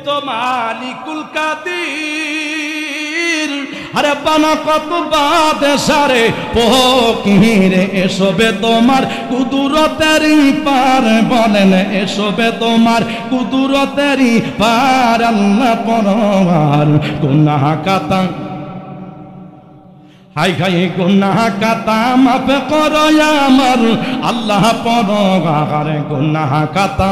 তো মালিকুল কাদির, আরে বানা কত বাদশারে ফকিরে, এসবে তোমার কুদরতেরই পার, বলেন এসবে তোমার কুদরতেরই পার। আল্লাহ পরওয়ার গুনাহ কাতা, হাই হাই গুনাহ কাতা মাফ করো আমার আল্লাহ পরওয়ার, গুনাহ কাতা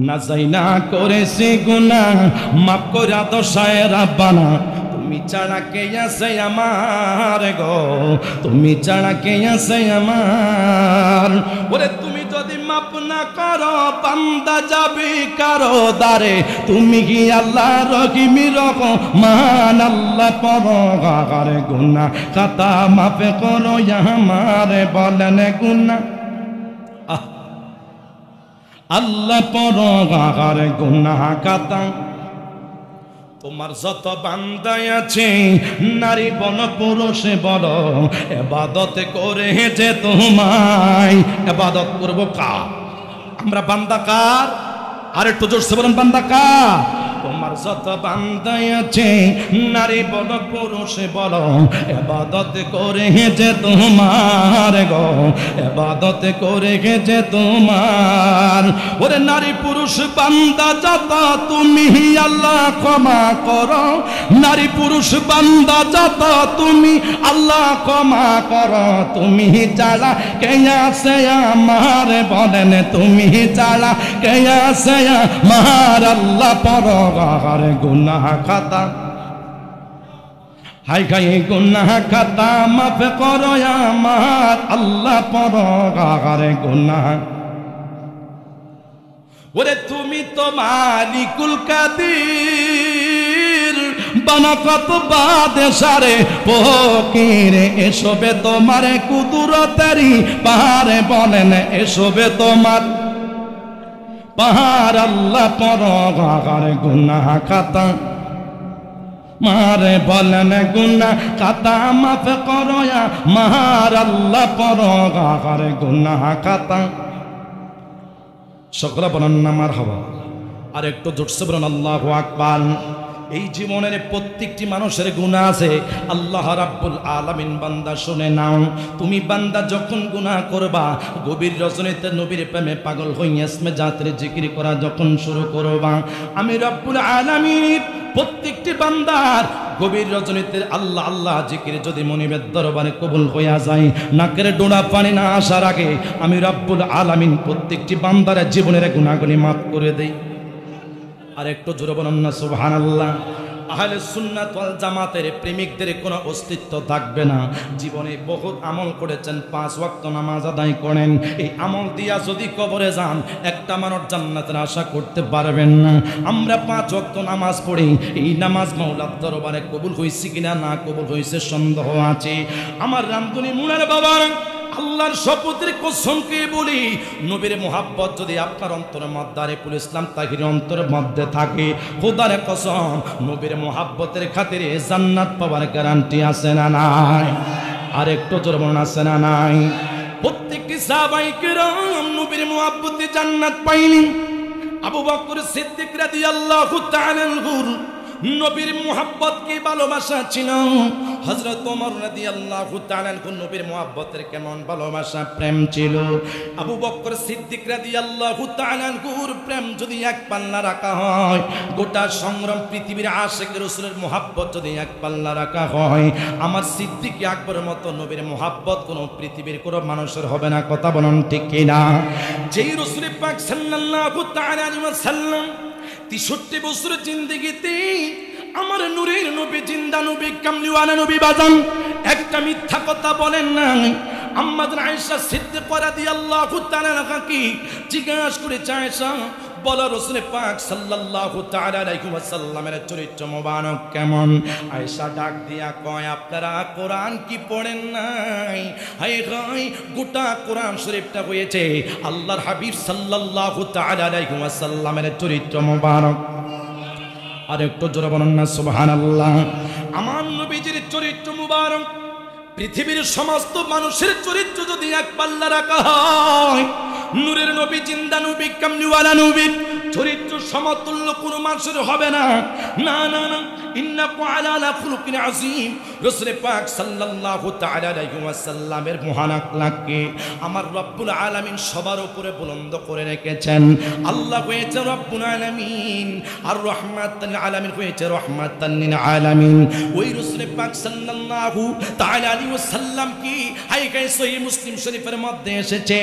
না যাই না করেছি গুনাহ মাফ কইরা দোষায় রাব্বানা, তুমি ছাড়া কে আছে আমার গো, তুমি ছাড়া কে আছে আমার। ওরে তুমি যদি মাফ না করো বান্দা যাবে কারো দ্বারে, তুমি কি আল্লাহ রহিমি রহমান, আল্লাহ পরওয়ার গুনাহ খাতা মাফ করো আমার, বলেন গুনাহ আল্লাহ পরওয়ার গুনাহ খাতা। তোমার যত বান্দা আছে নারী বল পুরুষ বল, ইবাদত করে যে তোমায়, ইবাদত করব কার? আমরা বান্দা কার? আর একটু জোরসে বলেন বান্দা কার? তোমার যত বান্দা আছে নারী বল পুরুষ বল, ইবাদত করে যে তোমার গো, ইবাদত করে যে তোমার। ওরে নারী পুরুষ বান্দা যত তুমি আল্লাহ ক্ষমা করো, নারী পুরুষ বান্দা যত তুমি আল্লাহ ক্ষমা করো, তুমি ছাড়া কে আছে আমার, বলেন তুমি ছাড়া কে আছে আমার আল্লাহ পরওয়ার গুনাহ খাতা, হাই হাই গুনাহ খাতা মাফ করো আমার আল্লাহ পরওয়ার গুনাহ। ওরে তুমি তো মালিকুল কাদির, বানা কত বাদশারে ফকিরে, এসবে তোমার কুদরতেরই পাহাড়ে, বলেন এসবে তোমার পাহাড় আল্লাহ পরওয়ার গুনাহ খাতা মারে, বলেন গুনাহ খাতা মাফ করো আমার আল্লাহ পরওয়ার গুনাহ খাতা। সকলে বলেন না মারহাবা, আর একটু জোরসে বলেন আল্লাহু আকবার। এই জীবনের প্রত্যেকটি মানুষের গুনাহ আছে, আল্লাহ রাব্বুল আলামিন বান্দা শুনে নাও, তুমি বান্দা যখন গুনাহ করবা, গভীর রজনীতে নবীর প্রেমে পাগল হইয়া ইসমে জাতের জিকির করা যখন শুরু করবা, আমি রাব্বুল আলামিন প্রত্যেকটি বান্দার গভীর রজনীতে আল্লাহ আল্লাহ জিকির যদি মনিবের দরবারে কবুল হইয়া যায়, নাকের ডোনা পানি না আসার আগে আমি রাব্বুল আলামিন প্রত্যেকটি বান্দার জীবনের গুনাহগুলি মাফ করে দেই। আর একটু জোরে বলুন না সুবহানাল্লাহ। আহলে সুন্নাত ওয়াল জামাতের প্রেমিকদের কোনো অস্তিত্ব থাকবে না। জীবনে বহুত আমল করেছেন, 5 ওয়াক্ত নামাজ আদায় করেন, এই আমল দিয়া যদি কবরে যান একটা মানুষ জান্নাতের আশা করতে পারবেন না। আমরা 5 ওয়াক্ত নামাজ পড়ি, এই নামাজ মাওলার দরবারে কবুল হইছে কিনা না কবুল হইছে সন্দেহ আছে। আমার রামদুনি মুনার বাবা, আল্লাহর শপথের কসমকে বলি, নবীর মুহাব্বত যদি আপনার অন্তরের মধ্যে আরিফুল ইসলাম তাহির অন্তরের মধ্যে থাকে, খোদার কসম নবীর মুহাব্বতের খাতিরে জান্নাত পাওয়ার গ্যারান্টি আছে না নাই? আর একটু জোরে বলুন আছে না নাই? প্রত্যেকটি সাহাবায়ে কেরাম নবীর মুহাব্বতে জান্নাত পাইনি। আবু বকর সিদ্দিক রাদিয়াল্লাহু তাআলা আনহু নবীর মুহাব্বত কি ভালোবাসা ছিল। হযরত ওমর রাদিয়াল্লাহু তাআলা আনহু নবীর মুহাব্বতের কেমন ভালোবাসা প্রেম ছিল। আবু বকর সিদ্দিক রাদিয়াল্লাহু তাআলা আনহুর প্রেম যদি এক পাল্লা রাখা হয়, গোটা সংগ্রাম পৃথিবীর আশিক রাসূলের মুহাব্বত যদি এক পাল্লা রাখা হয়, আমার সিদ্দিক আকবরের মতো নবীর মুহাব্বত কোনো পৃথিবীর কোনো মানুষের হবে না। কথা বলুন ঠিক কি না? যেই রাসূল পাক সাল্লাল্লাহু তাআলা আলাইহি ওয়াসাল্লাম 63 বছরের জিন্দেগিতে আমার নূরের নবী, জিন্দা নবী, কামলিওয়ালা নবী বাজান একটা মিথ্যা কথা বলেন না। আম্মা আয়েশা সিদ্দিকা রাদিয়াল্লাহু তাআলা আনহা কি জিজ্ঞাসা করে, আয়েশা বলো রাসূল পাক সাল্লাল্লাহু তাআলা আলাইহি ওয়াসাল্লামের চরিত্র মোবারক কেমন? আয়েশা ডাক দিয়া কয়, আপনারা কোরআন কি পড়েন নাই? হায় হায়, গোটা কোরআন শরীফটা হয়েছে আল্লাহর হাবিব সাল্লাল্লাহু তাআলা আলাইহি ওয়াসাল্লামের চরিত্র মোবারক। আর একটু জোরে বলুন না সুবহানাল্লাহ। আমার নবীজির চরিত্র মোবারক পৃথিবীর সমস্ত মানুষের চরিত্র যদি এক পাল্লা রাখা হয়, নূরের নবী, জিন্দা নবী, কামলিওয়ালা নবী, চরিত্র সমতুল্য কোনো মানুষের হবে না। না না না, ইন্নাকু আলা খুলুকিন আযীম। রাসূল পাক সাল্লাল্লাহু তাআলা আলাইহি ওয়াসাল্লামের মহান আখলাককে আমার রব্বুল আলামিন সবার উপরে বুলন্দ করে রেখেছেন। আল্লাহ হয়েছে রব্বুল আলামিন, আর রাহমাতুল আলামিন হয়েছে রাহমাতাল লিল আলামিন। ওই রাসূল পাক সাল্লাল্লাহু তাআলা আলাইহি ওয়াসাল্লাম কি হাইকাই সহিহ মুসলিম শরীফের মধ্যে এসেছে,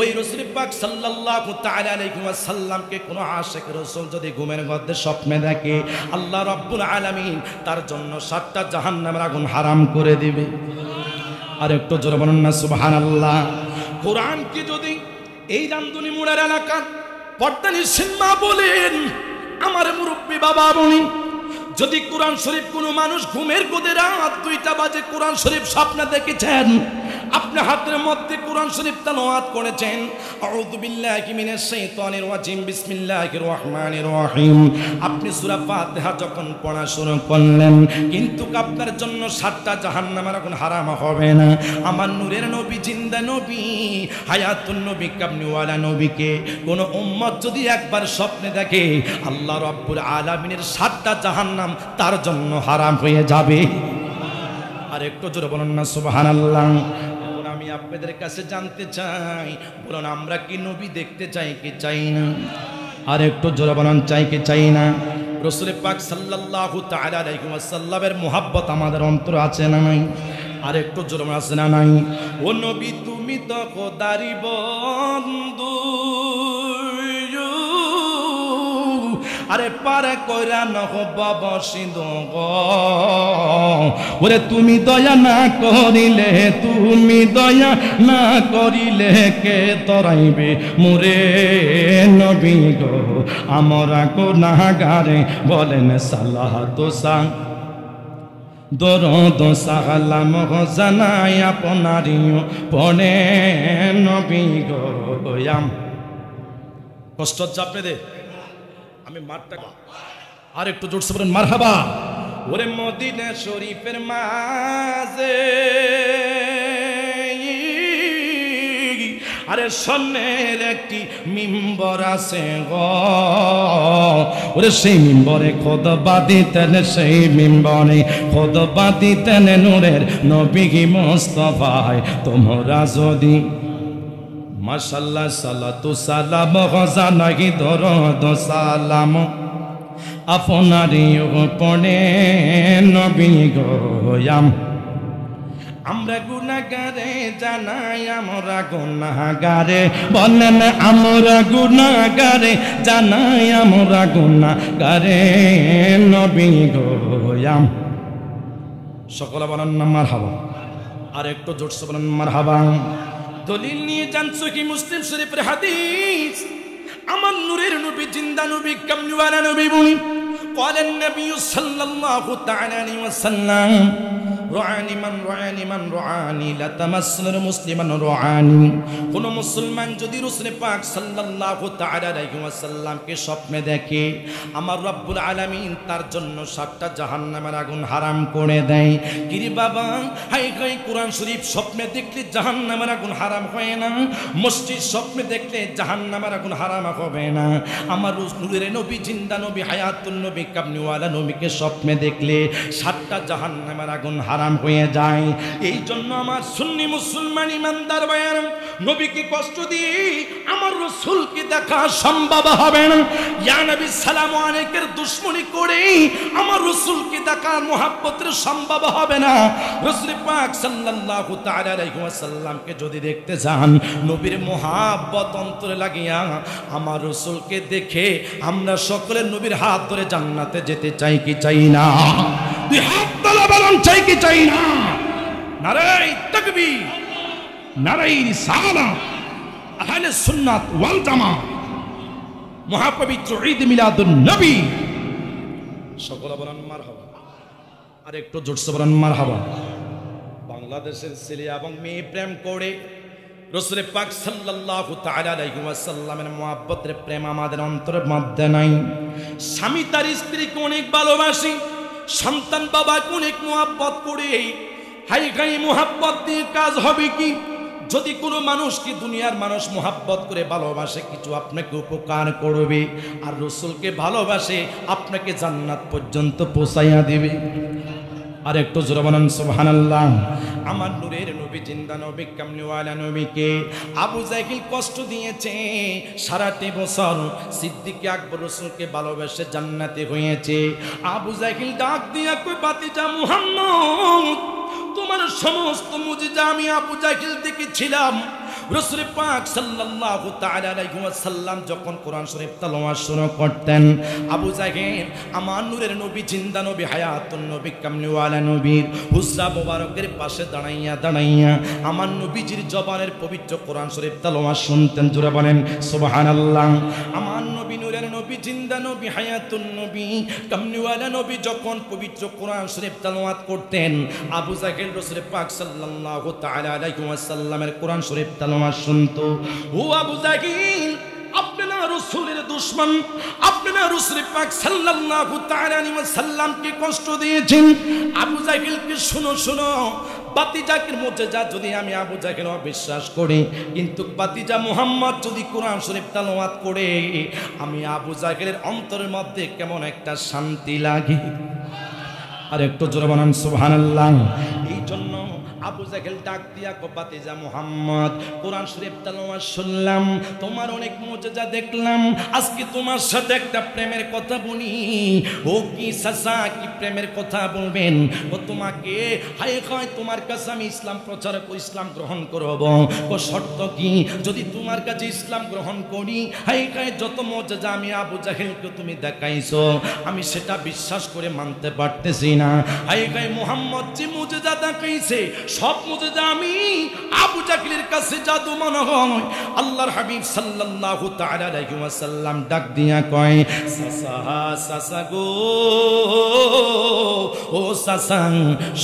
ওই রাসূল পাক সাল্লাল্লাহু তাআলা আলাইহি ওয়াসাল্লামকে কোন আশিক রাসূল যদি ঘুমের মধ্যে স্বপ্নে দেখে, আল্লাহ রব্বুল আলামিন তার জন্য 7টা জাহান্নামের আগুন হারাম করে দিবে। আর একটু জোরে বলুন না সুবহানাল্লাহ। কোরআন কি যদি এই রামদুনি মুড়ার এলাকার পর্দানিসীন মা বলেন, আমার মুরব্বী বাবা বলি, যদি কোরআন শরীফ কোনো মানুষ ঘুমের গোদে রাত 2টা বাজে কোরআন শরীফ স্বপ্নে দেখেছেন, আপনি হাতের মধ্যে কোরআন শরীফ তেলাওয়াত করেছেন, আউযু বিল্লাহি মিনাশ শাইতানির রাজিম, বিসমিল্লাহির রহমানির রহিম, আপনি সূরা ফাতিহা যখন পড়া শুরু করলেন, কিন্তু আপনার জন্য 7টা জাহান্নামের আগুন হারাম হবে না। আমার নূরের নবী, জিন্দা নবী, হায়াতুন নবী, কামলিওয়ালা নবীকে কোন উম্মত যদি একবার স্বপ্নে দেখে, আল্লাহ রাব্বুল আলামিনের 7টা জাহান্নাম তার জন্য হারাম হয়ে যাবে। আর একটু জোরে বলুন না সুবহানাল্লাহ। আমি আপনাদের কাছে জানতে চাই, বলুন আমরা কি নবী দেখতে চাই কি চাই না? আর একটু জোরে বলুন, চাই কি চাই না? রাসূল পাক সাল্লাল্লাহু তাআলা আলাইহি ওয়াসাল্লামের মুহাব্বত আমাদের অন্তরে আছে না নাই? আর একটু জোরে বলুন, আছে না নাই? ও নবী তুমি তো খোদারি বন্ধু, আরে পারে কইরা নহব সিন্ধু গো, ওরে তুমি দয়া না করিলে, তুমি দয়া না করিলে কে তরাইবে মোরে নবী গো, আমরা গুনাহগারে বলেন সালাতু সালাম দরুদ সালাম জানাই আপনারি পড়ে নবী গো। কষ্ট হচ্ছে আপনাদের? আমি মারটা আর একটু জোরসে বলেন মারহাবা। ওরে মদিনা শরীফের মাঝে আরে স্বর্ণের একটি মিম্বর আছে গো, ওরে সেই মিম্বরে খুতবা দিতেন, সেই মিম্বরে খুতবা দিতেন নূরের নবী মুস্তাফা। তোমরা যদি মাশাআল্লাহ সালাতু সালাম জানাই দরুদ সালাম আপনারই উপরে নবী গো, আমরা গুনাহগারে জানাই আমরা গুনাহগারে, বলেন আমরা গুনাহগারে জানাই আমরা গুনাহগারে নবী গো। সকলে বলেন না মারহাবা। আর একটু জোরসে বলেন মারহাবা। দলিল নিয়ে জানছো কি মুসলিম শরীফের হাদিস, আমার নূরের নবী, জিন্দা নবী, কামলিওয়ালা নবী বলি, قال النبي صلى الله تعالى عليه وسلم رعاني من رعاني من رعاني لا تمثل مسلما رعاني। কোন মুসলমান যদি রাসূল পাক সাল্লাল্লাহু তাআলা আলাইহি ওয়াসাল্লামকে স্বপ্নে দেখে, আমার রব্বুল আলামিন তার জন্য 7টা জাহান্নামের আগুন হারাম করে দেয়। কিরে বাবা, হাই হাই কোরআন শরীফ স্বপ্নে দেখলে জাহান্নামের আগুন হারাম হয় না? মসজিদ স্বপ্নে দেখলে জাহান্নামের আগুন হারাম হবে না? আমার নূরের নবী, জিন্দা নবী, হায়াতুন নবী, কামলিওয়ালা নবীকে স্বপ্নে দেখলে 7টা জাহান্নামের আগুন হারাম হয়ে যায়। এই জন্য আমার সুন্নি মুসলমান ইমানদার ভাইয়ের, নবীকে কষ্ট দিয়ে আমার রাসূলকে দেখা সম্ভব হবে না। ইয়া নবী সালাম আলাইকের দুশমনি করে আমার রাসূলকে দেখা মুহাব্বতের সম্ভব হবে না। রাসূল পাক সাল্লাল্লাহু তাআলা আলাইহি ওয়াসাল্লামকে যদি দেখতে চান, নবীর মুহাব্বত অন্তরে লাগিয়া আমার রাসূলকে দেখে আমরা সকলে নবীর হাত ধরে জান্নাতে যেতে চাই কি চাই না? দুই হাত তোলা বলুন, চাই কি চাই না? নারায়ে তাকবীর, নারায়ে রিসালাত, আহলে সুন্নাত ওয়াল জামাত, মহাপবিত্র ঈদ মিলাদুন নবী। সকলে বলেন মারহাবা। আর একটু জোরসে বলেন মারহাবা। বাংলাদেশের ছেলে এবং মেয়ে প্রেম করে রাসূল পাক সাল্লাল্লাহু তাআলা আলাইহি ওয়াসাল্লামের মুহাব্বতের প্রেম আমাদের অন্তরের মধ্যে নাই। স্বামী তার স্ত্রীকে অনেক ভালোবাসে, সন্তান বাবাকে অনেক মুহাব্বত করে, হাই হাই মুহাব্বত দিয়ে কাজ হবে কি? যদি কোনো মানুষকে দুনিয়ার মানুষ মোহাব্বত করে ভালোবাসে কিছু আপনাকে উপকার করবে, আর রসুলকে ভালোবাসে আপনাকে জান্নাত পর্যন্ত পৌঁছাইয়া দিবে। আর একটু জোরে বলেন সুবহানাল্লাহ। আমার নূরের নবী জিন্দা নবী কামলিওয়ালা নবীকে আবু জাহিল কষ্ট দিয়েছে সারাটি বছর, সিদ্দিক আকবর রসুলকে ভালোবেসে জান্নাতে হয়েছে। আবু জাহিল ডাক দিয়া কই বাতিজা মুহাম্মদ, তোমার সমস্ত মুজিজা আমি আবু জাহিল দেখেছিলাম। রাসূল পাক সাল্লাল্লাহু তাআলা আলাইহি ওয়াসাল্লাম যখন কোরআন শরীফ তেলাওয়াত শুরু করতেন, আবু জাহিল আমার নূরের নবী জিন্দা নবী হায়াতুন নবী কামলিওয়ালা নবীর হুজরা মোবারকের পাশে দাঁড়াইয়া দাঁড়াইয়া আমার নবীজির জবানের পবিত্র কোরআন শরীফ তেলাওয়াত শুনতেন। জোরে বলেন সুবহানাল্লাহ। আমার নবী নূরের নবী জিন্দা নবী হায়াতুন নবী কামলিওয়ালা নবী যখন পবিত্র কোরআন শরীফ তেলাওয়াত করতেন, আবু জাহিল রাসূল পাক সাল্লাল্লাহু তাআলা আলাইহি ওয়াসাল্লামের কোরআন শরীফ তেলাওয়াত শুনতো। ও আবু জাহিল, আপনি না রাসূলের দুশমন, আপনি না রাসূল পাক সাল্লাল্লাহু তাআলা আলাইহি ওয়াসাল্লামকে কষ্ট দিয়েছেন। আবু জাহিলকে শুনো শুনো, বাতিজাকের মুজিজা যদি আমি আবু জাহিল অবিশ্বাস করি, কিন্তু বাতিজা মুহাম্মদ যদি কোরআন শরীফ তেলাওয়াত করে, আমি আবু জাহিলের অন্তরের মধ্যে কেমন একটা শান্তি লাগে। আর একটু জোরে বলেন সুবহানাল্লাহ। এই জন্য আবু জাহিল ডাক দিয়া কো বাতিজা মুহাম্মদ, কোরআন শরীফ তেলাওয়াত শুনলাম, তোমার অনেক মুজিজা দেখলাম, আজকে তোমার সাথে একটা প্রেমের কথা বলি। ও কি চাচা, কি প্রেমের কথা বলবেন? ও তোমাকে হায় হায় তোমার কাছে আমি ইসলাম প্রচার করে ইসলাম গ্রহণ করব। ও শর্ত কি? যদি তোমার কাছে ইসলাম গ্রহণ করি, হায় হায় যত মুজিজা আমি আবু জাহিলকে তুমি দেখাইছো, আমি সেটা বিশ্বাস করে মানতে পারতেছি না। হায় হায় মুহাম্মদ যে মুজিজা দেখাইছে সব মুজিজা আমি আবু জাহিলের কাছে জাদু মনে হয়। আল্লাহর হাবিব সাল্লাল্লাহু তাআলা আলাইহি ওয়াসাল্লাম ডাক দিয়া কয়, সাসা সাসা গো, ও সাসা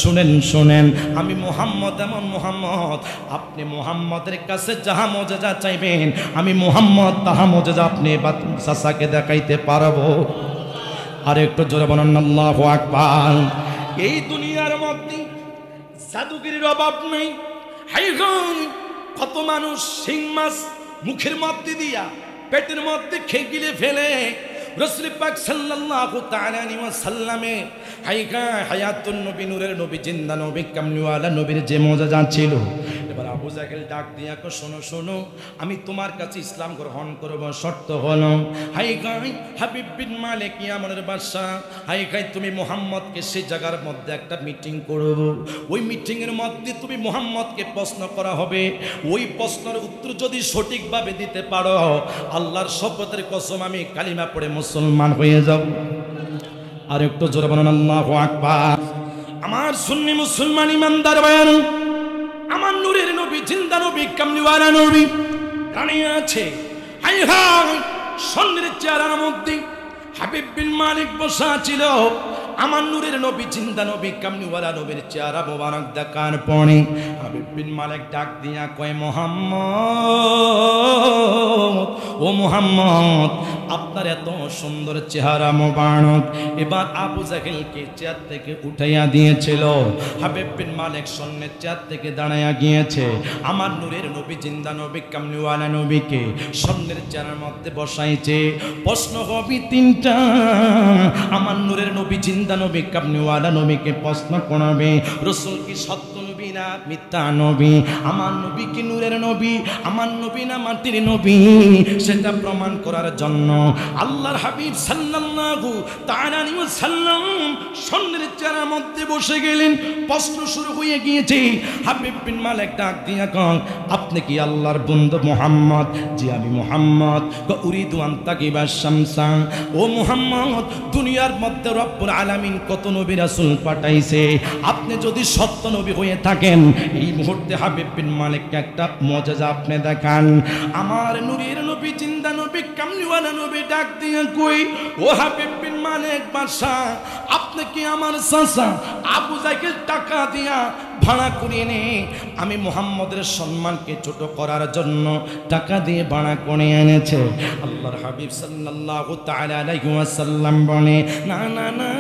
শুনেন শুনেন, আমি মুহাম্মদ এমন মুহাম্মদ, আপনি মুহাম্মদের কাছে যাহা মুজিজা চাইবেন আমি মুহাম্মদ তাহা মুজিজা আপনি সাসাকে দেখাইতে পারবো। আর একটু জোরে বলেন আল্লাহু আকবার। এই দুনিয়ার মধ্যে জাদুগিরির অভাব নেই। হাই হাই কত মানুষ শিং মাছ মুখের মধ্যে দিয়া পেটের মধ্যে খেয়ে গিলে ফেলে। রাসূল পাক সাল্লাল্লাহু তাআলা আলাইহি ওয়াসাল্লামে হায়াতুন নবী নূরের নবী জিন্দা নবী কামলিওয়ালা নবীর যে মুজিজা ছিল। এবার আবু জাহিল ডাক দিয়া কো শোনো শোনো, আমি তোমার কাছে ইসলাম গ্রহণ করব, শর্ত হলো হাই গাই হাবিব বিন মালিক ইয়ামানের বাদশা, হাই গাই তুমি মুহাম্মদকে সেই জায়গার মধ্যে একটা মিটিং করব। ওই মিটিং এর মধ্যে তুমি মুহাম্মদকে প্রশ্ন করা হবে, ওই প্রশ্নের উত্তর যদি সঠিকভাবে দিতে পারো, আল্লাহর শপথের কসম আমি কালিমা পড়ে মুসলমান হয়ে যাব। আর একটু জোরে বলেন আল্লাহু আকবার। আমার সুন্নি মুসলমান ইমানদার বায়ান, আমার নূরের নবী জিন্দা নবী কামলিওয়ালা নবী দাঁড়িয়ে আছে। হাই হাই স্বর্ণের চেহারার মধ্যে হাবিব বিন মালিক বসা ছিল। আমার নূরের নবী জিন্দা নবী কামলিওয়ালা নবীর চেহারা মোবারক দেখার পরে হাবিব বিন মালিক ডাক দিয়া কয়, মুহাম্মদ, ও মুহাম্মদ, আপনার এত সুন্দর চেহারা মোবারক। এবার আবু জাহিলকে চেয়ার থেকে উঠাইয়া দিয়েছিল। হাবিব বিন মালিক স্বর্ণের চেয়ার থেকে দাঁড়াইয়া গিয়েছে। আমার নূরের নবী জিন্দা নবী কামলিওয়ালা নবীকে স্বর্ণের চেয়ারের মধ্যে বসাইছে। প্রশ্ন হবে তিনটা। আমার নূরের নবী জিন্দা নবী কামলিওয়ালা নবীকে প্রশ্ন করবে, রাসূল কি সত্য নবী না মিথ্যা নবী? আমার নবী কি নূরের নবী? আমার নবী না মাটির নবী? সেটা প্রমাণ করার জন্য আল্লাহর হাবিব সাল্লাল্লাহু তাআলা আলাইহি ওয়াসাল্লাম স্বর্ণের চেয়ারের মধ্যে বসে গেলেন। প্রশ্ন শুরু হয়ে গিয়েছে। হাবিব বিন মালিক ডাক দিয়া কয়, আপনি কি আল্লাহর বন্ধু মুহাম্মদ? জি আমি মুহাম্মদ। উরিদু আন তাকিবা শামসা, ও মুহাম্মদ, দুনিয়ার মধ্যে রব্বুল আলামিন কত নবী রাসূল পাঠাইছে, আপনি যদি সত্য নবী হয়ে থাকেন এই মুহূর্তে হাবিব বিন মালিককে একটা মুজিজা আপনি দেখান। আমার নূরের নবী জিন্দা নবী কামলিওয়ালা নবী ডাক দিয়া কই, ও হাবিব বিন মালিক বাদশাহ, আপনি কি আমার চাচা আবু জাহেল টাকা দিয়া ভাড়া করে নে আমি মুহাম্মদের সম্মানকে ছোট করার জন্য টাকা দিয়ে ভাড়া করে এনেছে। আল্লাহর হাবিব সাল্লাল্লাহু তাআলা আলাইহি ওয়াসাল্লাম বলে, না না না,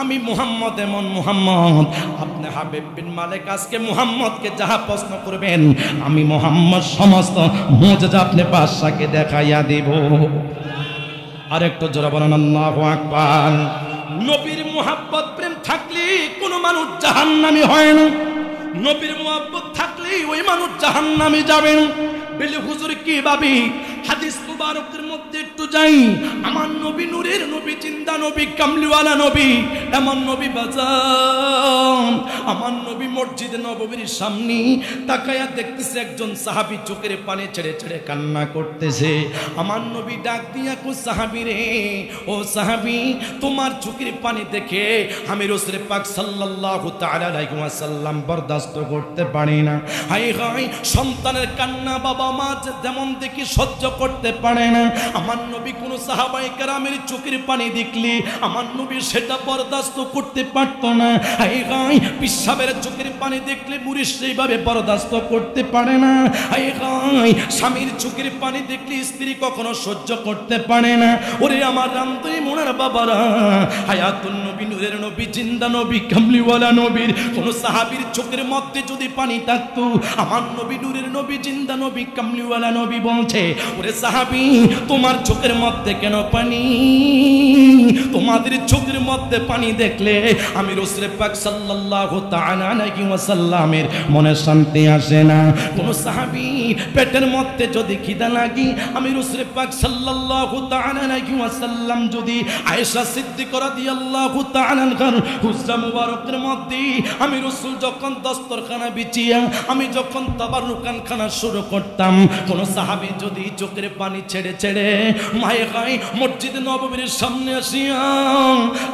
আমি মুহাম্মদ এমন মুহাম্মদ, আপনি হাবিব বিন মালিক আজকে মুহাম্মদকে যাহা প্রশ্ন করবেন আমি মুহাম্মদ সমস্ত মুজিজা আপনি বাদশাকে দেখাইয়া দেব। আরেকটু জোরে বলেন আল্লাহু আকবার। নবীর মুহাব্বত প্রেম থাকলে কোনো মানুষ জাহান্নামী হয় না, নবীর মুহাব্বত থাকলে ওই মানুষ জাহান্নামে যাবে না। বলে হুজুর কি ভাবি, হাদিস মুবারকের মধ্যে একটু যাই, আমার নবী নূরের নবী, জিন্দা নবী, কামলিওয়ালা নবী, এমন নবী বাজান, আমার নবী মসজিদে নববীর সামনে তাকায়া দেখতেছে একজন সাহাবী চোখের পানি ছেড়ে ছেড়ে কান্না করতেছে। আমার নবী ডাক দিয়া কো সাহাবী রে, ও সাহাবী, তোমার চোখের পানি দেখে আমি রাসূল পাক সাল্লাল্লাহু তাআলা আলাইহি ওয়াসাল্লাম বরদাস্ত করতে পারি না। হায় হায়, সন্তানের কান্না বাবা মা যেমন দেখি সহ্য করতে পারে না, আমার নবী কোন সাহাবায়ে কেরামের চোখের পানি দেখলে আমার নবী সেটা বরদাস্ত করতে পারত না। হায় হায়, পিসাবের চোখের পানি দেখলে মুরিদ সেইভাবে বরদাস্ত করতে পারে না। হায় হায়, স্বামীর চোখের পানি দেখলে স্ত্রী কখনো সহ্য করতে পারে না। ওরে আমার রামতরি মোনার বাবারা, হায়াতুন নবী, নূরের নবী, জিন্দা নবী, কামলিওয়ালা নবীর কোন সাহাবীর চোখের মধ্যে যদি পানি থাকতো, আমার নবী নূরের নবী, জিন্দা নবী, কামলিওয়ালা নবী বলছে, ওরে সাহাবী, তোমার চোখের মধ্যে কেন পানি? তোমাদের চোখের মধ্যে পানি দেখলে আমি রাসূল পাক সাল্লাল্লাহু তাআলা আলাইহি ওয়াসাল্লামের মনে শান্তি আসে না। কোন সাহাবী পেটের মধ্যে যদি খিদা লাগি, আমি রাসূল পাক সাল্লাল্লাহু তাআলা আলাইহি ওয়াসাল্লাম যদি আয়েশা সিদ্দিকা রাদিয়াল্লাহু তাআলা আনহার হুজরা মুবারকের মধ্যে আমি রাসূল যখন দস্তরখানা বিছিয়া আমি যখন তাবাররুকান খানা শুরু করতাম, কোন সাহাবী যদি চোখের পানি ছেড়ে ছেড়ে মায়ে গায় মসজিদ নববীর সামনে আসিয়া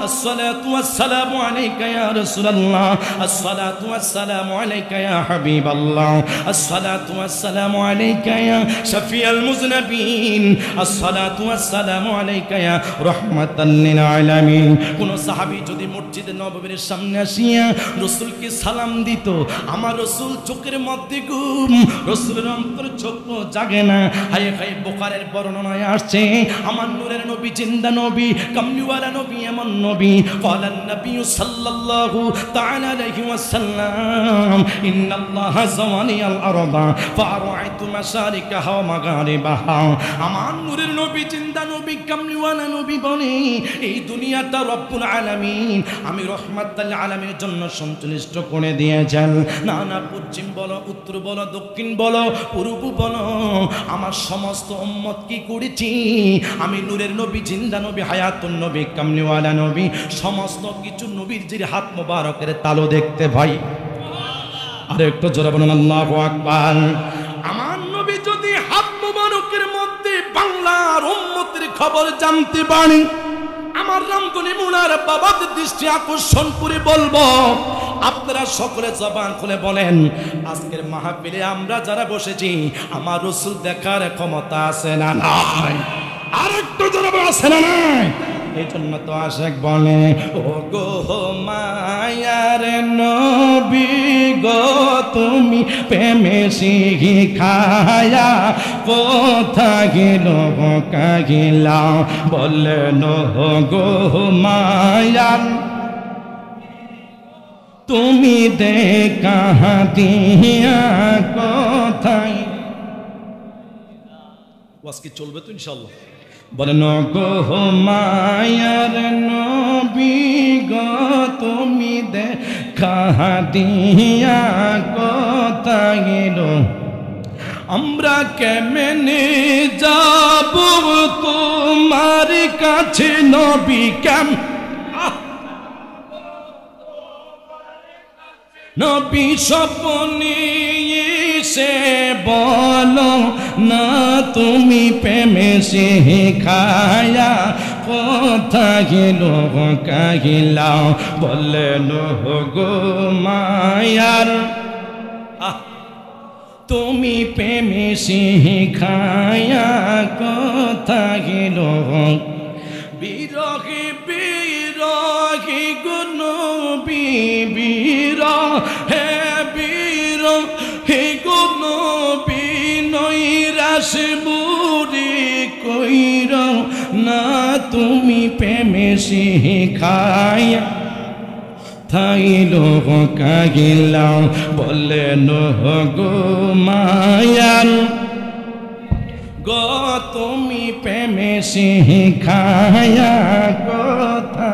আসসালাতু ওয়াসসালামু আলাইকা ইয়া রাসূলুল্লাহ, আসসালাতু ওয়াসসালামু আলাইকা ইয়া হাবিবাল্লাহ, আসসালাতু ওয়াসসালামু আলাইকা ইয়া শাফিয়াল মুযনিবিন, আসসালাতু ওয়াসসালামু আলাইকা ইয়া রাহমাতাল লিল আলামিন। কোন সাহাবী যদি মসজিদ নববীর সামনে আসিয়া রাসূলকে সালাম দিত, আমার রাসূল চোখের মধ্যে ঘুম, রাসূলের অন্তর চোখ জাগে না। হায় হায়, বুখারীর বর্ণনায় আসছে, আমার নূরের নবী, জিন্দা নবী, কামলিওয়ালা নবী, এমন নবী, ক্বালান নবী সাল্লাল্লাহু তাআলা আলাইহি ওয়াসাল্লাম, ইন্নাল্লাহা যাওয়ানিয়াল আরদা ফারাআইতু মাশারিকাহা ওয়া মাগারিবাহা। আমার নূরের নবী, জিন্দা নবী, কামলিওয়ালা নবী বলে, এই দুনিয়াটা রব্বুল আলামিন আমি রহমাতুল আলামিনের জন্য সন্তুষ্ট করে দিয়েছেন। না না, পশ্চিম বলো, উত্তর বলো, দক্ষিণ বলো, পূর্ব বলো, আমার সমস্ত উম্মত কি করেছি, আমি নূরের নবী, জিন্দা নবী, হায়াতুন নবী, কামলিওয়ালা নবী, সমস্ত কিছু নবীর যে হাত মোবারকের তালু দেখতে ভাই। আর একটু জোরে বলুন আল্লাহু আকবার। আমার নবী যদি হাত মোবারকের মধ্যে বাংলার উম্মতের খবর জানতে পারি, আমার রামগনি মুনার বাবাদের দৃষ্টি আকর্ষণ করে বলবো, আপনারা সকলে জবান খুলে বলেন, আজকের মাহফিলে আমরা যারা বসেছি আমার রাসূল দেখার ক্ষমতা আছে না নাই? আর একটু জোরে বলো, আছে না নাই? এই জন্য তো আশেক বলে, ও গো মায়ার নবী গো, তুমি প্রেমে শিখায়া কোথা গেল কাগিলা, বললেন গো মায়ার তুমি দেখা দিয়া কোথায়। আজকে চলবে তো ইনশাআল্লাহ। বলেন গো মায়ার নবী গো, তুমি দেখা দিয়া কোথায় গেল, আমরা কেমনে যাব তোমার কাছে নবী, কেম নবী স্বপ্নে এসে বলো না, তুমি প্রেমে শিখায়া কোথা গেল কাহিলা, বললেন গো মায়ার তুমি প্রেমে শিখায়া কোথা গেল, বিরহে গো নবী হে গো নবী নৈরাশ বুড়ি কইর না তুমি প্রেমে শিখায়া থাইল কাহিলাম বলেন গো মায়ার গো তুমি প্রেমে শিখায়া কথা।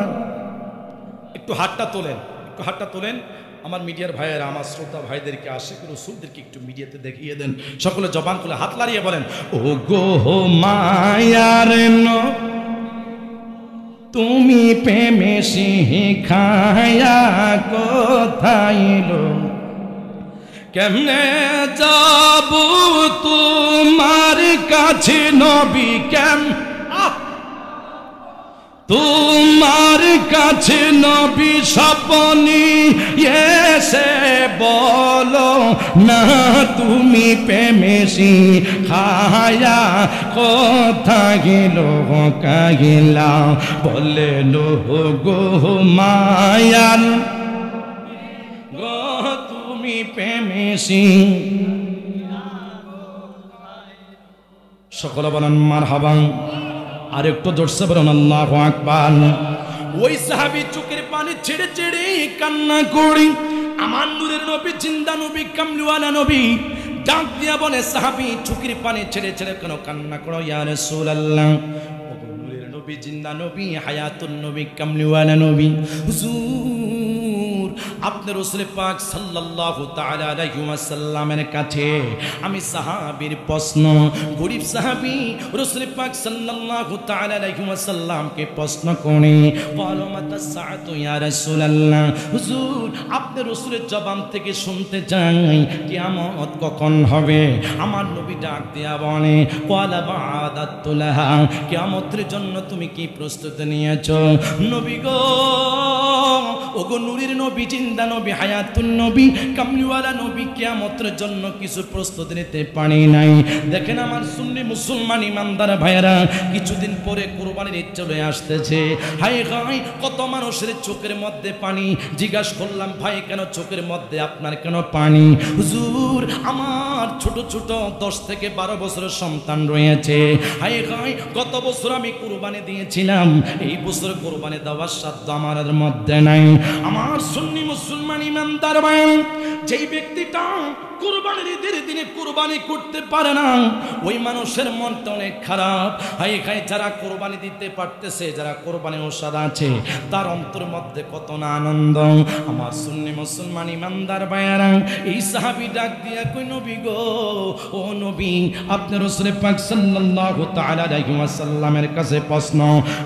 একটু হাতটা তোলেন আমার মিডিয়ার ভাইয়েরা, আমার শ্রোতা ভাইদেরকে, আশিক রাসূলদেরকে একটু মিডিয়াতে দেখিয়ে দেন। সকলে জবান খুলে হাত লাড়িয়ে বলেন, ও গো মায়ার তুমি প্রেমে শিখায়া কোথায় লো কেমনে যাব তোমার কাছে নবী তোমার কাছে নবী স্বপ্নে এসে বলো না তুমি প্রেমে শিখায়া কথা গেল কাহিলা বলে লো গো মায়ার গো তুমি প্রেমে সকল বলেন মারহাবা। আর একটু জোরসে বলুন আল্লাহু আকবার। ওই সাহাবী চোখের পানি ছেড়ে ছেড়ে কান্না করি, আমার নূরের নবী জিন্দা নবী কামলিওয়ালা নবী ডাক দিয়া বলে, সাহাবী চোখের পানি ছেড়ে ছেড়ে কেন কান্না করো ইয়া রাসূলুল্লাহ? ওগো নূরের নবী জিন্দা নবী হায়াতুন নবী কামলিওয়ালা নবী হুজুর, আপনার রাসূল পাক সাল্লাল্লাহু তাআলা আলাইহি ওয়াসাল্লামের কাছে আমি সাহাবীর প্রশ্ন, গরীব সাহাবী রাসূল পাক সাল্লাল্লাহু তাআলা আলাইহি ওয়াসাল্লামকে প্রশ্ন করে ক্বালা মাতা সাআতু ইয়া রাসূলুল্লাহ, হুজুর আপনার রাসূলের জবান থেকে শুনতে চাই কিয়ামত কখন হবে? আমার নবী ডাক দিয়া বলে ক্বালা বা'দাতুলাহা, কিয়ামতের জন্য তুমি কি প্রস্তুতি নিয়েছো? নবী গো, ওগো নূরের নবী জিন্দা নবী হায়াতুন নবী কামলিওয়ালা নবী, কিয়ামতের জন্য কিছু প্রস্তুতি নিতে পারি নাই। দেখেন আমার সুন্নি মুসলমান ইমানদার ভাইয়েরা, কিছুদিন পরে কুরবানির ঈদ চলে আসতেছে। হায় হায় কত মানুষের চোখের মধ্যে পানি। জিজ্ঞাসা করলাম ভাই কেন চোখের মধ্যে আপনার কেন পানি? হুজুর আমার ছোট ছোট 10 থেকে 12 বছরের সন্তান রয়েছে। হায় হায় গত বছর আমি কুরবানি দিয়েছিলাম, এই বছর কুরবানি দেওয়ার সাধ্য আমার মধ্যে নাই। আমার সুন্নি মুসলমান ইমানদার ভাই, যেই ব্যক্তিটা কুরবানির ঈদের দিনে কুরবানি করতে পারে না, ওই মানুষের মনটা অনেক খারাপ। হাই হাই যারা কুরবানি দিতে পারতেছে, যারা কুরবানির ওস্তাদ আছে, তার অন্তর মধ্যে কত না আনন্দ। আমার সুন্নি মুসলমান ইমানদার ভাইয়েরা, এই সাহাবী ডাক দিয়া কই নবী গো, ও নবী আপনার রাসূল পাক সাল্লাল্লাহু তাআলা আলাইহি ওয়াসাল্লামের কাছে প্রশ্ন,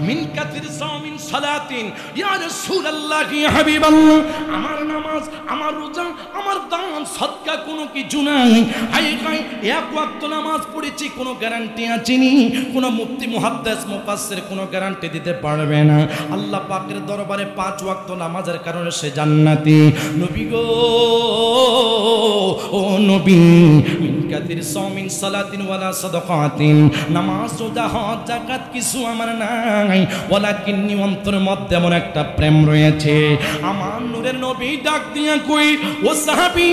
মিন কাতির সামিন সালাতিন ইয়া রাসূলুল্লাহ ইয়া হাবিবাল্লাহ, আমার নামাজ, আমার রোজা, আমার দান সদকা কোনো কিছু নাই। হাই হাই এক ওয়াক্ত নামাজ পড়েছি, কোনো গ্যারান্টি আছেনি? কোনো মুফতি মুহাদ্দিস মুফাসসির কোনো গ্যারান্টি দিতে পারবে না। আল্লাহ পাকের দরবারে 5 ওয়াক্ত নামাজের কারণে সে জান্নাতি। নবী গো, ও নবী মিন কাতির সামিন সালাতিন ওয়ালা সাদাকাতিন, নামাজ রোজা হজ যাকাত কিছু আমার নাই, ওয়ালাকিন্নি অন্তরের মধ্যে এমন একটা প্রেম রয়েছে। আমার নূরের নবী ডাক দিয়া কই, ও সাহাবী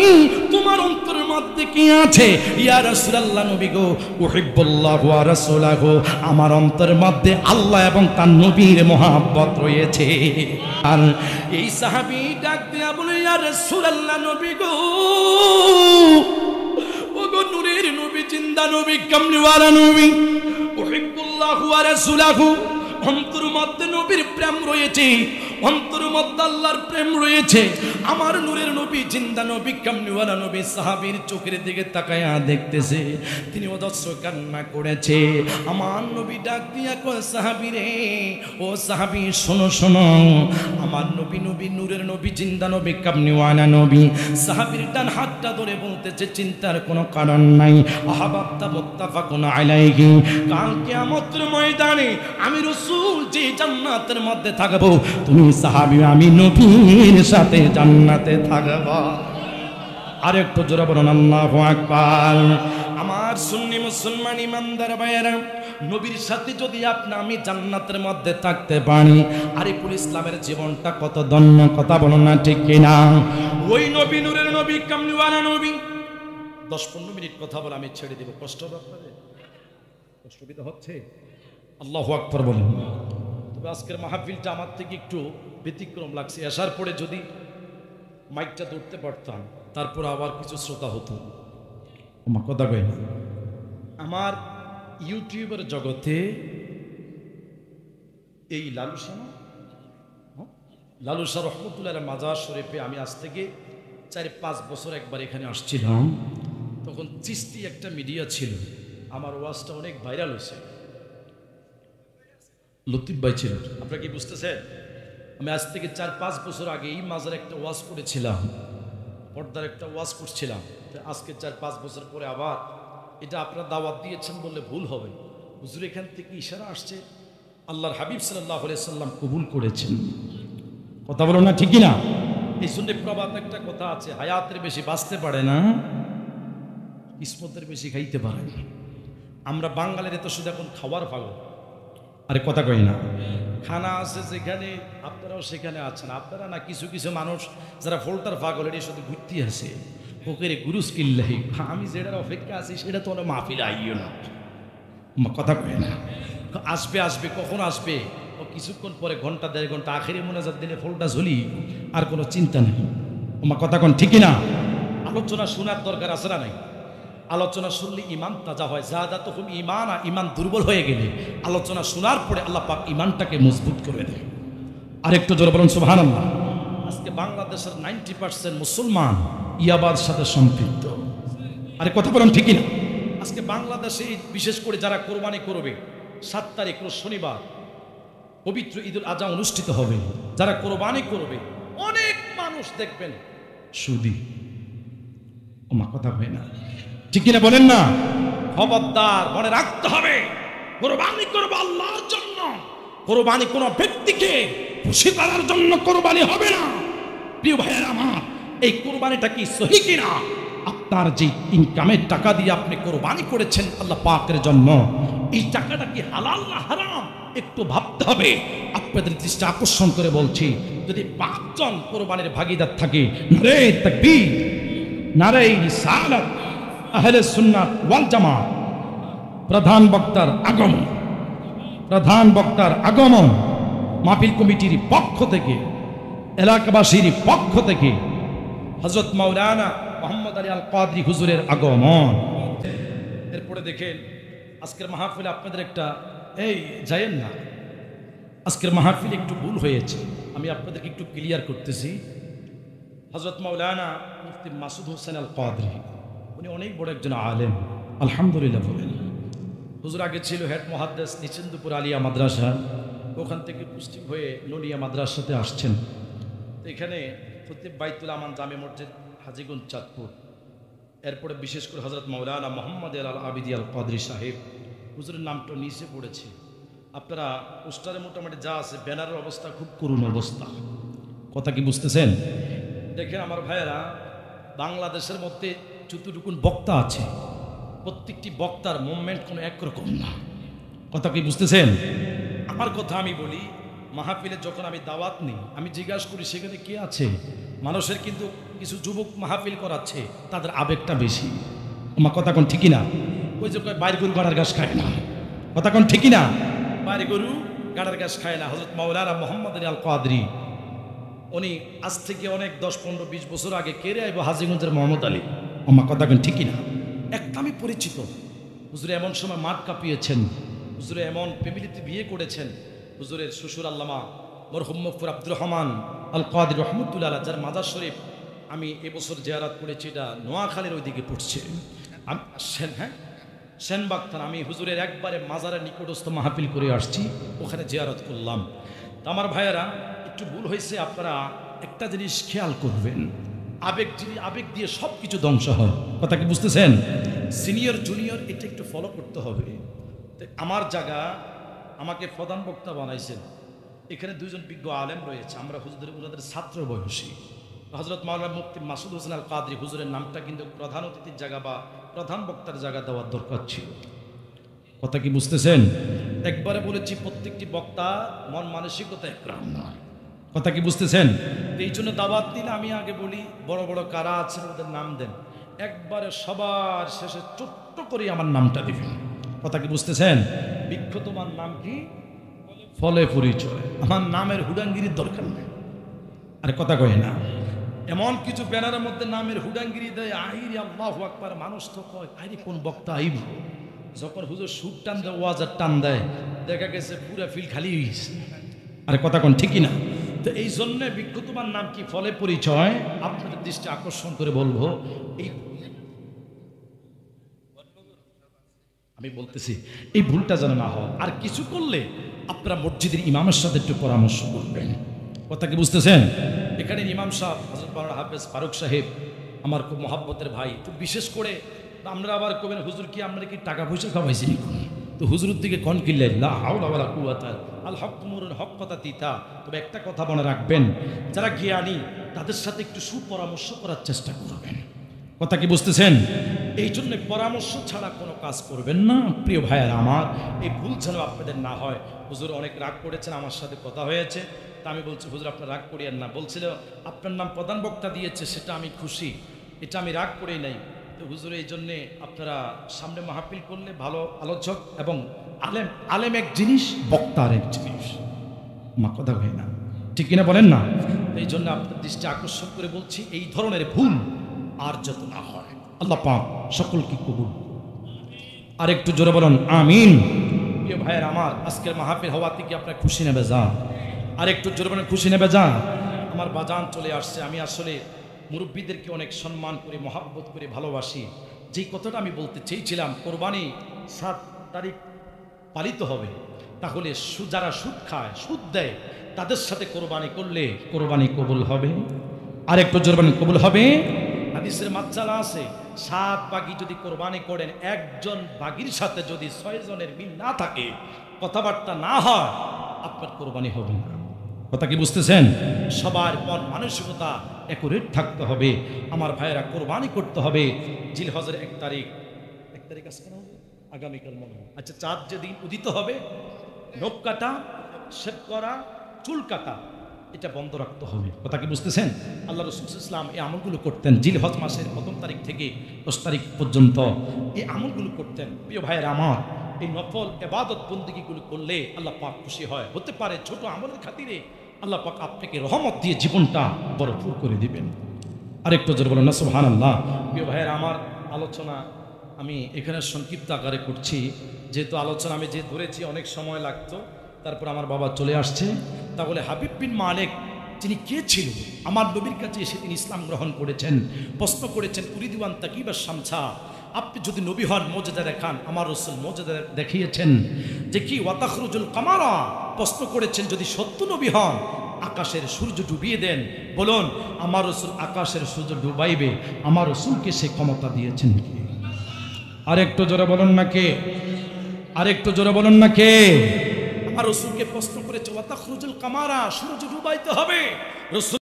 তোমার অন্তরের মধ্যে কি আছে? ইয়া রাসূলুল্লাহ নবী গো, উহিব্বুল্লাহু ওয়া রাসূলুহু, আমার অন্তরের মধ্যে আল্লাহ এবং তার নবীর মহব্বত রয়েছে। আর এই সাহাবী ডাক দিয়া বলে, ইয়া রাসূলুল্লাহ নবী গো, ওগো নূরের নবী জিন্দা নবী কামলিওয়ালা নবী, উহিব্বুল্লাহু ওয়া রাসূলুহু, অন্তর মধ্যে নবীর প্রেম রয়েছে, অন্তর মধ্যে আল্লাহর প্রেম রয়েছে। আমার নূরের নবী জিন্দা নবী কামলিওয়ালা নবী সাহাবীর চোখের দিকে তাকায়া দেখতেছে, তিনি অজস্র কান্না করেছে। আমার নবী ডাক দিয়া কয়, সাহাবী রে, ও সাহাবী শোনো শোনো, আমার নবী নবী নূরের নবী জিন্দা নবী কামলিওয়ালা নবী। সাহাবীর ডান হাতটা ধরে বলতেছে, চিন্তার কোনো কারণ নাই, আহাবাবতা মুত্তাফাকুন আলাইহি, কাল কিয়ামতের ময়দানে আমি রাসূল যে জান্নাতের মধ্যে থাকবো, তুমি সাহাবী আমি নবীর সাথে জান্নাতে থাকব। আর একটু জোরে বলুন আল্লাহু আকবার। আমার সুন্নি মুসলমান ইমানদার ভাইয়েরা, নবীর সাথে যদি আমি জান্নাতের মধ্যে থাকতে পারি, আরিফুল ইসলামের জীবনটা কত ধন্য, কথা বলো না ঠিক কিনা? ওই নবী, নূরের নবী, কামলিওয়ালা নবী। 10-15 মিনিট কথা বলে আমি ছেড়ে দেব। কষ্ট হবে আপনাদের? কষ্ট হচ্ছে? আল্লাহু আকবার বলেন। তবে আজকের মাহফিলটা আমার থেকে একটু ব্যতিক্রম লাগছে। আসার পরে যদি মাইকটা ধরতে পারতাম, তারপর আবার কিছু শ্রোতা হতো। আমার কথা কই না। আমার ইউটিউবের জগতে এই লালুসা রহমতুল্লাহ মাজার শরীফে আমি আজ থেকে 4-5 বছর একবার এখানে আসছিলাম। তখন চিস্তি একটা মিডিয়া ছিল, আমার ওয়াজটা অনেক ভাইরাল হয়েছে। লতিফ ভাই ছিল, আপনারা কি বুঝতেছেন? আমি আজ থেকে 4-5 বছর আগে এই মাজার একটা ওয়াজ করেছিলাম, পর্দার একটা ওয়াজ করছিলাম। আজকে 4-5 বছর পরে আবার এটা আপনারা দাওয়াত দিয়েছেন বললে ভুল হবে। হুজুর এখান থেকে ইশারা আসছে, আল্লাহর হাবিব সাল্লাল্লাহু আলাইহি সাল্লাম কবুল করেছেন। কথা বলো না ঠিকই না? এই শুনে প্রবাদ একটা কথা আছে, হায়াতের বেশি বাঁচতে পারে না, কিসমতের বেশি খাইতে পারে না। আমরা বাঙালির তো শুধু এখন খাওয়ার পাগল। আরে কথা কই না? খানা আছে যেখানে, আপনারাও সেখানে আছেন। আপনারা না, কিছু কিছু মানুষ যারা ফোল্টার পাগল, এটি শুধু ঘুরতে আসে ওকে গুরুস কিল্লাহি। আমি যেটার অপেক্ষা আছি সেটা তো ওরা মাহফিলে আইও না। কথা কয় না? আসবে আসবে, কখন আসবে? ও কিছুক্ষণ পরে, ঘন্টা 1.5 ঘন্টা আখেরি মোনাজাত দিলে ফোলটা ঝুলি, আর কোনো চিন্তা নেই। আমার কথা কোন ঠিকই না? আলোচনা শোনার দরকার আছে না নাই? আলোচনা শুনলে ইমান তাজা হয়। যাদাতুহুম ঈমানা, ইমান দুর্বল হয়ে গেলে আলোচনা শোনার পরে আল্লাহ পাক ইমানটাকে মজবুত করে দেয়। আরেকটু জোরে বলুন সুবহানাল্লাহ। আজকে বাংলাদেশের 90% মুসলমান ইয়াবার সাথে সম্পৃক্ত। আরে কথা বলুন ঠিকই না? আজকে বাংলাদেশে বিশেষ করে যারা কোরবানি করবে, 7 তারিখ রোজ শনিবার পবিত্র ঈদুল আজহা অনুষ্ঠিত হবে। যারা কোরবানি করবে, অনেক মানুষ দেখবেন সুদী। ওমা কথা হয় না, ঠিক কিনা বলেন না? খবরদার, মনে রাখতে হবে, কোরবানি করবো আল্লাহর জন্য। কোরবানি কোনো ব্যক্তিকে খুশি করার জন্য কোরবানি হবে না। প্রিয় ভাইয়েরা আমার, এই কোরবানিটা কি সহি কিনা? আপনার যে ইনকামের টাকা দিয়ে আপনি কোরবানি করেছেন আল্লাহ পাকের জন্য, এই টাকাটা কি হালাল না হারাম একটু ভাবতে হবে। আপনাদের দৃষ্টি আকর্ষণ করে বলছি, যদি 5 জন কোরবানির ভাগীদার থাকে, নারে তাকবীর, নারে রিসালাত, আহলে সুন্নাত ওয়াল জামাত, প্রধান বক্তার আগমন, মাহফিল কমিটির পক্ষ থেকে, এলাকাবাসীর পক্ষ থেকে হযরত মাওলানা মুহাম্মদ আলী আল কাদরি হুজুরের আগমন। এরপরে দেখেন আজকের মাহফিলে আপনাদের একটা, এই যায়েন না, আজকের মাহফিলে একটু ভুল হয়েছে, আমি আপনাদেরকে একটু ক্লিয়ার করতেছি। হযরত মাওলানা মুফতি মাসুদ হোসেন আল কাদরি, উনি অনেক বড় একজন আলেম, আলহামদুলিল্লাহ বলেন। হুজুর আগে ছিল হেড মুহাদ্দিস নিচেন্দুপুর আলিয়া মাদ্রাসা, ওখান থেকে পুষ্টিং হয়ে ননিয়া মাদ্রাসাতে আসছেন। তো এখানে খতিব বাইতুল আমান জামে মসজিদ হাজীগঞ্জ চাঁদপুর, এরপরে বিশেষ করে হযরত মাওলানা মুহাম্মদ আল আবিদি আল কাদরি সাহেব, হুজুরের নামটা নিচে পড়েছে। আপনারা পোস্টারে মোটামুটি যা আছে, ব্যানারের অবস্থা খুব করুণ অবস্থা। কথা কি বুঝতেছেন? দেখেন আমার ভাইয়েরা, বাংলাদেশের মধ্যে যতটুকুন বক্তা আছে, প্রত্যেকটি বক্তার মুভমেন্ট কোনো একরকম না। কথা কি বুঝতেছেন? আমার কথা আমি বলি, মাহফিলে যখন আমি দাওয়াত নিই, আমি জিজ্ঞাসা করি সেখানে কে আছে। মানুষের কিন্তু কিছু যুবক মাহফিল করাচ্ছে, তাদের আবেগটা বেশি। আমার কথা কোন ঠিকই না? ওই যে বাইর গরু গাড়ার ঘাস খায় না। কথা কোন ঠিকই না? বাইর গরু গাড়ার ঘাস খায় না। হযরত মাওলানা মুহাম্মদ আলী আল কাদরি, উনি আজ থেকে অনেক 10-15-20 বছর আগে কেড়ে আইব হাজীগঞ্জের মোহাম্মদ আলী। আমার কথা কোন ঠিকই না? একটা আমি পরিচিত, হুজুরে এমন সময় মাঠ কাঁপিয়েছেন, হুজুরে এমন ফ্যামিলিতে বিয়ে করেছেন। হুজুরের শ্বশুর আল্লামা মরহুম মুফতি আব্দুর রহমান আল কাদরি রহমতুল্লাহ আলাইহি, যার মাজার শরীফ আমি এবছর জিয়ারত করেছি, এটা নোয়াখালীর ওইদিকে পড়ছে, সেনবাগ থানা। আমি হুজুরের একবারে মাজারের নিকটস্থ মাহফিল করে আসছি, ওখানে জিয়ারত করলাম। তো আমার ভাইয়েরা, একটু ভুল হয়েছে, আপনারা একটা জিনিস খেয়াল করবেন, আবেগ দিয়ে সব কিছু ধ্বংস হয়। কথা কি বুঝতেছেন? সিনিয়র জুনিয়র এটা একটু ফলো করতে হবে। তো আমার জায়গা, আমাকে প্রধান বক্তা বানাইছেন, এখানে 2 জন বিজ্ঞ আলেম রয়েছে, আমরা ওনাদের ছাত্র বয়সী। হযরত মাওলানা মুফতি মাসুদ হোসেন আল কাদরি হুজুরের নামটা কিন্তু প্রধান অতিথির জায়গা বা প্রধান বক্তার জায়গা দেওয়ার দরকার ছিল। কথা কি বুঝতেছেন? একবারে বলেছি প্রত্যেকটি বক্তা মন মানসিকতা একরকম নয়। কথা কি বুঝতেছেন? এই জন্য দাওয়াত দিলে আমি আগে বলি বড় বড় কারা আছেন ওদের নাম দেন, একবারে সবার শেষে ছোট্ট করে আমার নামটা দিবেন। কথা কি বুঝতেছেন? বৃক্ষ তোমার নাম কি? ফলে পরিচয়। আমার নামের হুডাঙ্গিরির দরকার নেই। আরে কথা কয় না, এমন কিছু ব্যানারের মধ্যে নামের হুডাঙ্গিরি দেয়, আইরে আল্লাহু আকবার, মানুষ তো কয় আইরে কোন বক্তা আইব। যখন হুজুর সুর টান দেয়, ওয়াজার টান দেয়, দেখা গেছে পুরা ফিল খালি হয়েছে। আরে কথা কোন ঠিকই না? তো এই জন্য বৃক্ষ তোমার নাম কি ফলে পরিচয়, আপনাদের দৃষ্টি আকর্ষণ করে বলবো, এই আমি বলতেছি এই ভুলটা যেন না হয়। আর কিছু করলে আপনারা মসজিদের ইমামের সাথে একটু পরামর্শ করবেন। কথা কি বুঝতেছেন? এখানে ইমাম সাহেব হযরত মাওলানা হাফেজ ফারুক সাহেব আমার খুব মহব্বতের ভাই। তো বিশেষ করে আমরা আবার কবেন হুজুর কি আমরা কি টাকা পয়সা খাওয়াইছি? তো হুজুরের দিকে কন কিল্লা লা হাওলা ওয়ালা কুওয়াতা আল হক মুরুল হক কথা তিতা। তবে একটা কথা মনে রাখবেন, যারা জ্ঞানী তাদের সাথে একটু সুপরামর্শ করার চেষ্টা করবেন। কথা কি বুঝতেছেন? এই জন্য পরামর্শ ছাড়া কোনো কাজ করবেন না। প্রিয় ভাইয়েরা আমার, এই ভুল যেন আপনাদের না হয়। হুজুর অনেক রাগ করেছেন, আমার সাথে কথা হয়েছে, তা আমি বলছি হুজুর আপনার রাগ করিয়েন না। বলছিল আপনার নাম প্রধান বক্তা দিয়েছে, সেটা আমি খুশি, এটা আমি রাগ করেই নাই। তো হুজুর এই জন্যে আপনারা সামনে মাহফিল করলে ভালো আলোচক এবং আলেম, আলেম এক জিনিস, বক্তার এক জিনিস। মা কথা হয় না, ঠিক কিনা বলেন না? এই জন্য আপনার দৃষ্টি আকর্ষণ করে বলছি, এই ধরনের ভুল আর যত না হয়। আল্লাহ পাক সকলকে কবুল। আর একটু জোরে বলুন আমিন। প্রিয় ভাইয়ের আমার, আজকের মাহফিল হওয়াতে কি আপনার খুশি নেবে যা? আর একটু জোরে বলেন খুশি নেবে যা। আমার বাজান চলে আসছে। আমি আসলে মুরব্বীদেরকে অনেক সম্মান করে, মহাব্বত করে ভালোবাসি। যেই কথাটা আমি বলতে চেয়েছিলাম, কোরবানি 7 তারিখ পালিত হবে, তাহলে যারা সুদ খায়, সুদ দেয়, তাদের সাথে কোরবানি করলে কোরবানি কবুল হবে। আর একটু জোরে বলেন কবুল হবে। হাদিসের মাতসালা আছে, 7 বাগী যদি কোরবানি করেন, একজন বাগীর সাথে যদি 6 জনের মিল না থাকে, কথাবার্তা না হয়, আপনার কোরবানি হবে না। কথা কি বুঝতেছেন? সবার মন মানসিকতা একুরেট থাকতে হবে। আমার ভাইয়েরা, কোরবানি করতে হবে। জিলহজের 1 তারিখ, 1 তারিখ আজকে না হবে, আগামীকাল মনে হয়। আচ্ছা, চাঁদ যেদিন উদিত হবে, নখ কাটা, শেভ করা, চুল কাটা, এটা বন্ধ রাখতে হবে। কথা কি বুঝতেছেন? আল্লাহ রাসূল সাল্লাল্লাহু আলাইহি ওয়াসাল্লাম এই আমলগুলো করতেন। জিলহজ মাসের 1ম তারিখ থেকে 10 তারিখ পর্যন্ত এই আমলগুলো করতেন। প্রিয় ভাইয়েরা আমার, এই নফল ইবাদত বন্দেগীগুলো করলে আল্লাহ পাক খুশি হয়। হতে পারে ছোট আমলের খাতিরে আল্লাহ পাক আপনাকে রহমত দিয়ে জীবনটা ভরপুর করে দিবেন। আরেকটু জোরে বলেন না সুবহানাল্লাহ। প্রিয় ভাইয়েরা আমার, আলোচনা আমি এখানে সংক্ষিপ্ত আকারে করছি, যেহেতু আলোচনা আমি যে ধরেছি অনেক সময় লাগতো। তারপর আমার বাবা চলে আসছে। তাহলে হাবিব বিন মালিক তিনি কে ছিলেন? আমার নবীর কাছে এসে তিনি ইসলাম গ্রহণ করেছেন। প্রশ্ন করেছেন, উরিদিওয়ান তাকিবা শামসা, আপনি যদি নবী হন মর্যাদা দেখান। আমার রাসূল মর্যাদা দেখিয়েছেন যে কি ওয়াতাখরুজুল কামারা। প্রশ্ন করেছেন, যদি সত্য নবী হন আকাশের সূর্য ডুবিয়ে দেন। বলুন, আমার রাসূল আকাশের সূর্য ডুবাইবে, আমার রাসূলকে সে ক্ষমতা দিয়েছেন কি? আরেকটু জোরে বলুন না কে? আরেকটু জোরে বলুন না কে? আমার রাসূলকে প্রশ্ন করেছে, ওয়াতাখরুজুল কামারা, সূর্য ডুবাইতে হবে। রাসূল